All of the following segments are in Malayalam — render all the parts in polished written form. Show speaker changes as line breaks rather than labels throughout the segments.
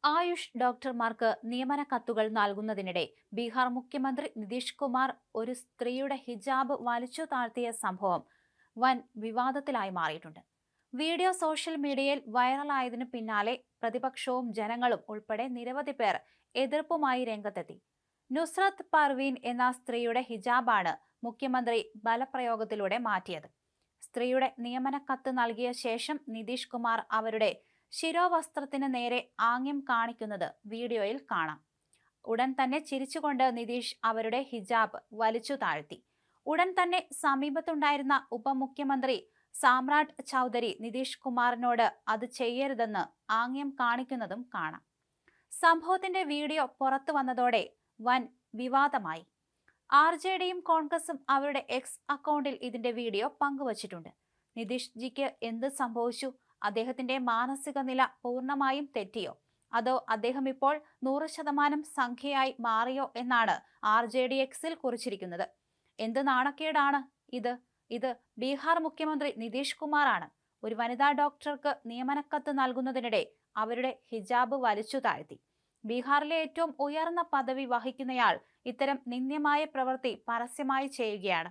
ആയുഷ് ഡോക്ടർമാർക്ക് നിയമന കത്തുകൾ നൽകുന്നതിനിടെ ബീഹാർ മുഖ്യമന്ത്രി നിതീഷ് കുമാർ ഒരു സ്ത്രീയുടെ ഹിജാബ് വലിച്ചു താഴ്ത്തിയ സംഭവം വൻ വിവാദത്തിലായി മാറിയിട്ടുണ്ട്. വീഡിയോ സോഷ്യൽ മീഡിയയിൽ വൈറലായതിനു പിന്നാലെ പ്രതിപക്ഷവും ജനങ്ങളും ഉൾപ്പെടെ നിരവധി പേർ എതിർപ്പുമായി രംഗത്തെത്തി. നുസ്രത്ത് പർവീൻ എന്ന സ്ത്രീയുടെ ഹിജാബാണ് മുഖ്യമന്ത്രി ബലപ്രയോഗത്തിലൂടെ മാറ്റിയത്. സ്ത്രീയുടെ നിയമന കത്ത് നൽകിയ ശേഷം നിതീഷ് കുമാർ അവരുടെ ശിരോവസ്ത്രത്തിന് നേരെ ആംഗ്യം കാണിക്കുന്നത് വീഡിയോയിൽ കാണാം. ഉടൻ തന്നെ ചിരിച്ചുകൊണ്ട് നിതീഷ് അവരുടെ ഹിജാബ് വലിച്ചു താഴ്ത്തി. ഉടൻ തന്നെ സമീപത്തുണ്ടായിരുന്ന ഉപമുഖ്യമന്ത്രി സാമ്രാട്ട് ചൗധരി നിതീഷ് കുമാറിനോട് അത് ചെയ്യരുതെന്ന് ആംഗ്യം കാണിക്കുന്നതും കാണാം. സംഭവത്തിന്റെ വീഡിയോ പുറത്തു വന്നതോടെ വൻ വിവാദമായി. RJDയും കോൺഗ്രസും അവരുടെ എക്സ് അക്കൗണ്ടിൽ ഇതിന്റെ വീഡിയോ പങ്കുവച്ചിട്ടുണ്ട്. നിതീഷ് ജിക്ക് എന്ത് സംഭവിച്ചു? അദ്ദേഹത്തിന്റെ മാനസിക നില പൂർണ്ണമായും തെറ്റിയോ? അതോ അദ്ദേഹം ഇപ്പോൾ 100% സംഖ്യയായി മാറിയോ എന്നാണ് RJD എക്സിൽ കുറിച്ചിരിക്കുന്നത്. എന്ത് നാണക്കേടാണ് ഇത് ബീഹാർ മുഖ്യമന്ത്രി നിതീഷ് കുമാറാണ് ഒരു വനിതാ ഡോക്ടർക്ക് നിയമനക്കത്ത് നൽകുന്നതിനിടെ അവരുടെ ഹിജാബ് വലിച്ചു താഴ്ത്തി. ബീഹാറിലെ ഏറ്റവും ഉയർന്ന പദവി വഹിക്കുന്നയാൾ ഇത്തരം നിന്ദ്യമായ പ്രവൃത്തി പരസ്യമായി ചെയ്യുകയാണ്.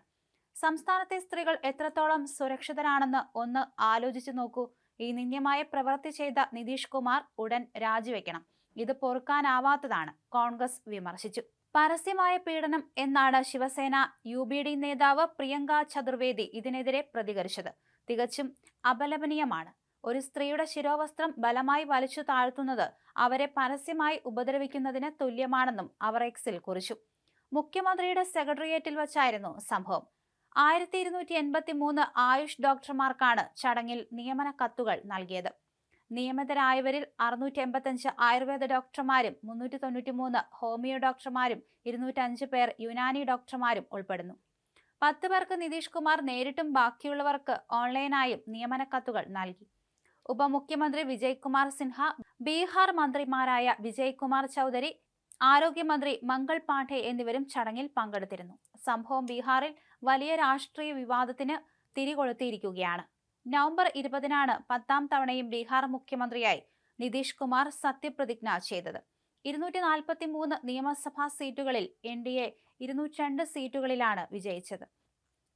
സംസ്ഥാനത്തെ സ്ത്രീകൾ എത്രത്തോളം സുരക്ഷിതരാണെന്ന് ഒന്ന് ആലോചിച്ചു നോക്കൂ. ഈ നിന്ദ്യമായ പ്രവൃത്തി ചെയ്ത നിതീഷ് കുമാർ ഉടൻ രാജിവെക്കണം. ഇത് പൊറുക്കാനാവാത്തതാണ്, കോൺഗ്രസ് വിമർശിച്ചു. പരസ്യമായ പീഡനം എന്നാണ് ശിവസേന UBD നേതാവ് പ്രിയങ്ക ചതുർവേദി ഇതിനെതിരെ പ്രതികരിച്ചത്. തികച്ചും അപലപനീയമാണ്. ഒരു സ്ത്രീയുടെ ശിരോവസ്ത്രം ബലമായി വലിച്ചു താഴ്ത്തുന്നത് അവരെ പരസ്യമായി ഉപദ്രവിക്കുന്നതിന് തുല്യമാണെന്നും അവർ എക്സിൽ കുറിച്ചു. മുഖ്യമന്ത്രിയുടെ സെക്രട്ടേറിയറ്റിൽ വച്ചായിരുന്നു സംഭവം. 1283 ആയുഷ് ഡോക്ടർമാർക്കാണ് ചടങ്ങിൽ നിയമന കത്തുകൾ നൽകിയത്. നിയമിതരായവരിൽ 685 ആയുർവേദ ഡോക്ടർമാരും 393 ഹോമിയോ ഡോക്ടർമാരും 205 പേർ യുനാനി ഡോക്ടർമാരും ഉൾപ്പെടുന്നു. 10 പേർക്ക് നിതീഷ് കുമാർ നേരിട്ടും ബാക്കിയുള്ളവർക്ക് ഓൺലൈനായും നിയമന കത്തുകൾ നൽകി. ഉപമുഖ്യമന്ത്രി വിജയ് കുമാർ സിൻഹ, ബീഹാർ മന്ത്രിമാരായ വിജയ് കുമാർ ചൗധരി, ആരോഗ്യമന്ത്രി മംഗൾ പാണ്ഡെ എന്നിവരും ചടങ്ങിൽ പങ്കെടുത്തിരുന്നു. സംഭവം ബീഹാറിൽ വലിയ രാഷ്ട്രീയ വിവാദത്തിന് തിരികൊളുത്തിയിരിക്കുകയാണ്. നവംബർ 20-നാണ് 10ാം തവണയും ബീഹാർ മുഖ്യമന്ത്രിയായി നിതീഷ് കുമാർ സത്യപ്രതിജ്ഞ ചെയ്തത്. 243 നിയമസഭാ സീറ്റുകളിൽ NDA 202 സീറ്റുകളിലാണ് വിജയിച്ചത്.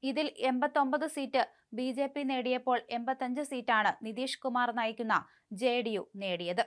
ഇതിൽ 89 സീറ്റ് BJP നേടിയപ്പോൾ 85 സീറ്റാണ് നിതീഷ് കുമാർ നയിക്കുന്ന JDU നേടിയത്.